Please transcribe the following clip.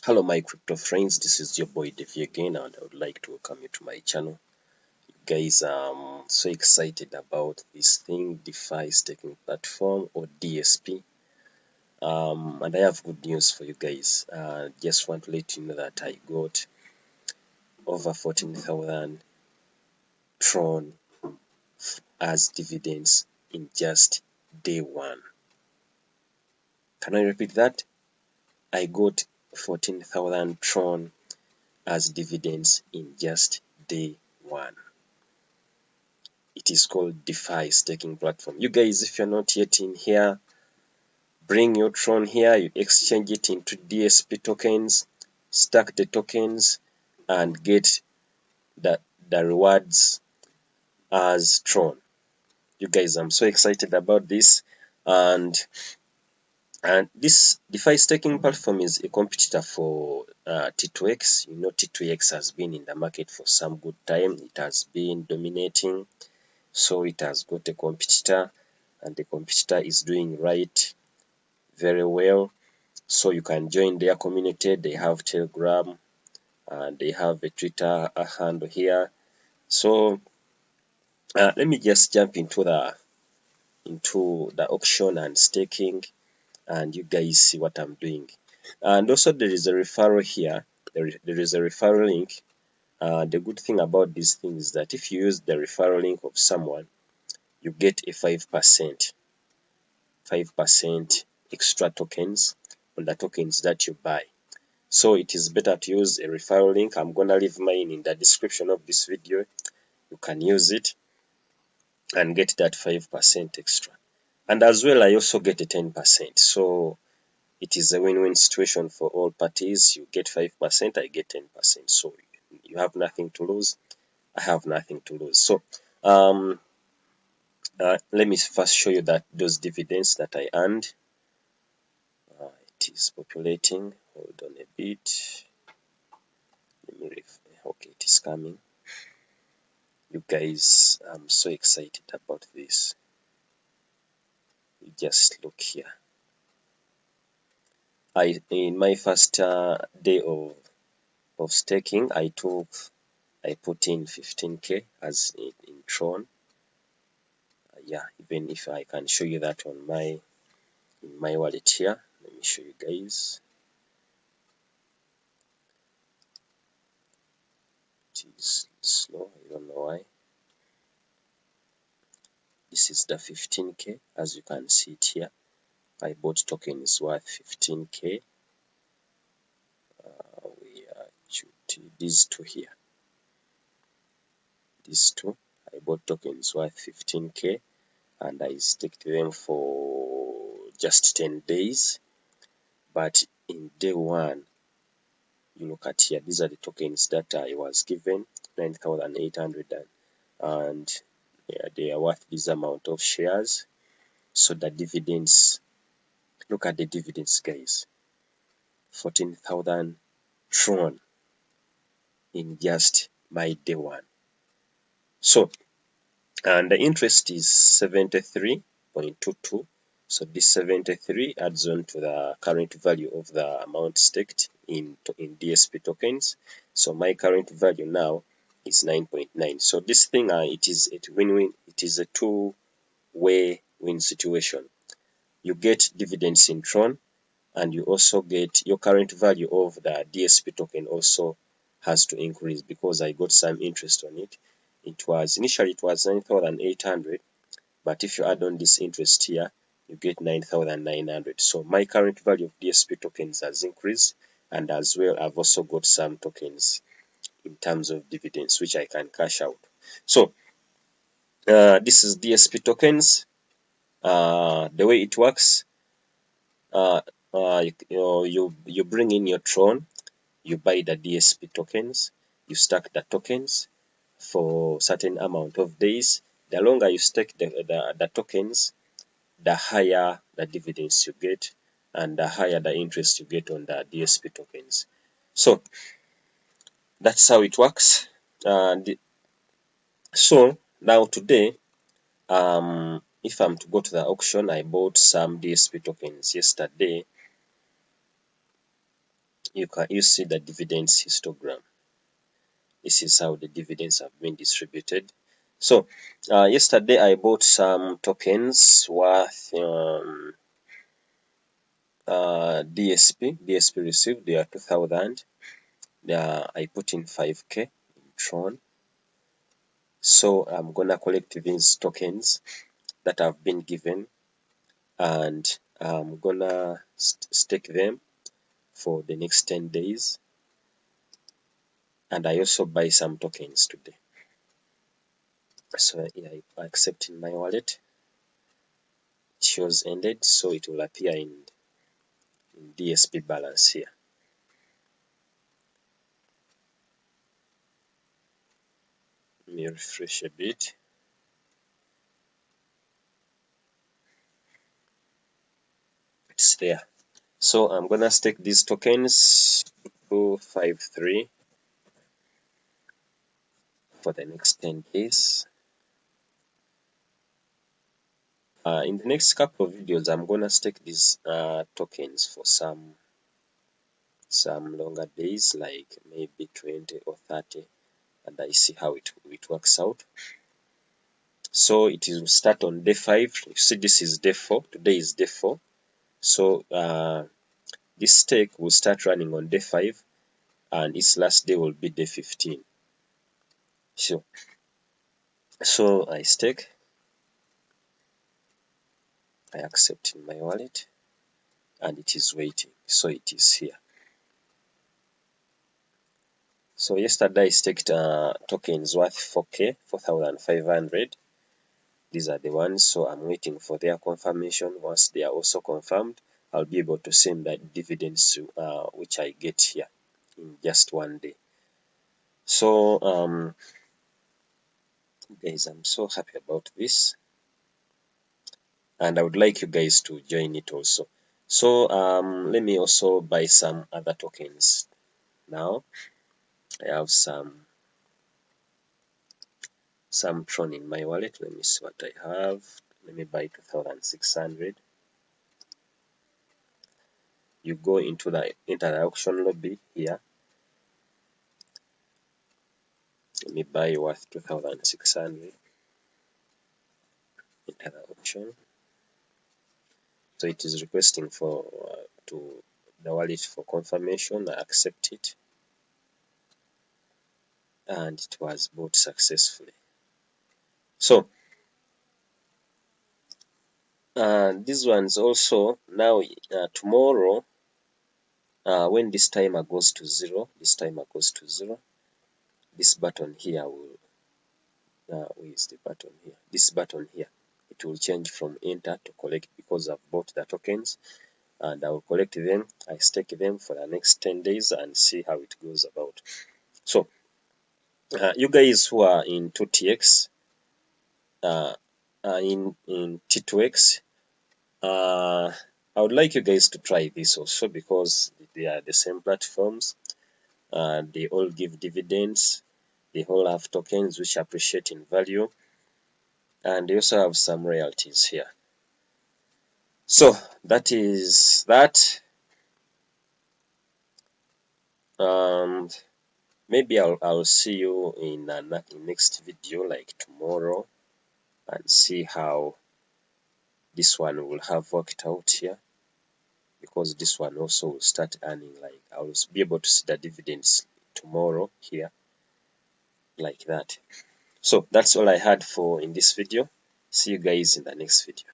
Hello my crypto friends, this is your boy DeFi again, and I would like to welcome you to my channel. Guys, I'm so excited about this thing, DeFi staking platform or DSP. And I have good news for you guys. Just want to let you know that I got over 14,000 Tron as dividends in just day one. Can I repeat that? I got 14,000 Tron as dividends in just day one. It is called DeFi staking platform. You guys, if you're not yet in here, bring your Tron here, you exchange it into DSP tokens, stack the tokens, and get the rewards as Tron. You guys, I'm so excited about this. And this DeFi staking platform is a competitor for T2X. You know, T2X has been in the market for some good time. It has been dominating. So it has got a competitor, and the competitor is doing right very well. So you can join their community. They have Telegram and they have a Twitter handle here. So let me just jump into the auction and staking, and you guys see what I'm doing. And also there is a referral here. There is a referral link. The good thing about this thing is that if you use the referral link of someone, you get a 5% extra tokens on the tokens that you buy. So it is better to use a referral link. I'm gonna leave mine in the description of this video. You can use it and get that 5% extra. And as well, I also get a 10%. So it is a win-win situation for all parties. You get 5%, I get 10%. So you have nothing to lose. I have nothing to lose. So let me first show you that those dividends that I earned. It is populating. Hold on a bit. Okay, it is coming. You guys, I'm so excited about this. You just look here. In my first day of staking, I put in 15k as in Tron. Yeah, even if I can show you that on in my wallet here. Let me show you guys. It is slow, I don't know why. This is the 15k, as you can see it here. I bought tokens worth 15k. We are these two here. These two, I bought tokens worth 15k, and I staked them for just 10 days. But in day one, you look at here, these are the tokens that I was given, 9,800, and they are worth this amount of shares. So the dividends, look at the dividends, guys. 14,000 Tron in just my day one. So, and the interest is 73.22. So this 73 adds on to the current value of the amount staked in DSP tokens. So my current value now is 9.9. So this thing, it is a win-win. It is a two-way win situation. You get dividends in Tron, and you also get your current value of the DSP token also has to increase because I got some interest on it. Initially it was 9,800, but if you add on this interest here, you get 9,900. So my current value of DSP tokens has increased, and as well I've also got some tokens in terms of dividends which I can cash out. So this is DSP tokens. The way it works, you bring in your Tron, you buy the DSP tokens, you stack the tokens for certain amount of days. The longer you stack the tokens, the higher the dividends you get, and the higher the interest you get on the DSP tokens. So that's how it works. So now today, if I'm to go to the auction, I bought some DSP tokens yesterday. you see the dividends histogram. This is how the dividends have been distributed. So yesterday I bought some tokens worth DSP received. They are 2,000. I put in 5k in Tron. So I'm gonna collect these tokens that have been given, and I'm gonna stake them for the next 10 days. And I also buy some tokens today. So yeah, I accept in my wallet. It shows ended, so it will appear in DSP balance here. Let me refresh a bit. It's there. So I'm gonna stake these tokens 253 for the next 10 days. In the next couple of videos, I'm gonna stake these tokens for some longer days, like maybe 20 or 30, and I see how it works out. So it will start on day 5. You see, this is day 4. Today is day 4. So this stake will start running on day 5, and its last day will be day 15. So I stake. I accept in my wallet, and it is waiting. So it is here. So yesterday I staked tokens worth 4k, 4,500. These are the ones. So I'm waiting for their confirmation. Once they are also confirmed, I'll be able to send that dividends which I get here in just one day. So guys, I'm so happy about this, and I would like you guys to join it also. So let me also buy some other tokens now. I have some Tron in my wallet. Let me see what I have. Let me buy 2,600. You go into the auction lobby here. Let me buy worth 2,600. Enter the auction. So it is requesting for to the wallet for confirmation. I accept it, and it was bought successfully. So these ones also now tomorrow, when this timer goes to zero, this button here will where is the button here? This button here, it will change from enter to collect, because I've bought the tokens, and I will collect them. I stake them for the next 10 days and see how it goes about. So you guys who are in 2TX, in T2X, I would like you guys to try this also, because they are the same platforms. They all give dividends. They all have tokens which appreciate in value, and they also have some royalties here. So that is that. Maybe I'll see you in next video, like tomorrow, and see how this one will have worked out here, because this one also will start earning. Like I will be able to see the dividends tomorrow here, like that. So that's all I had for in this video. See you guys in the next video.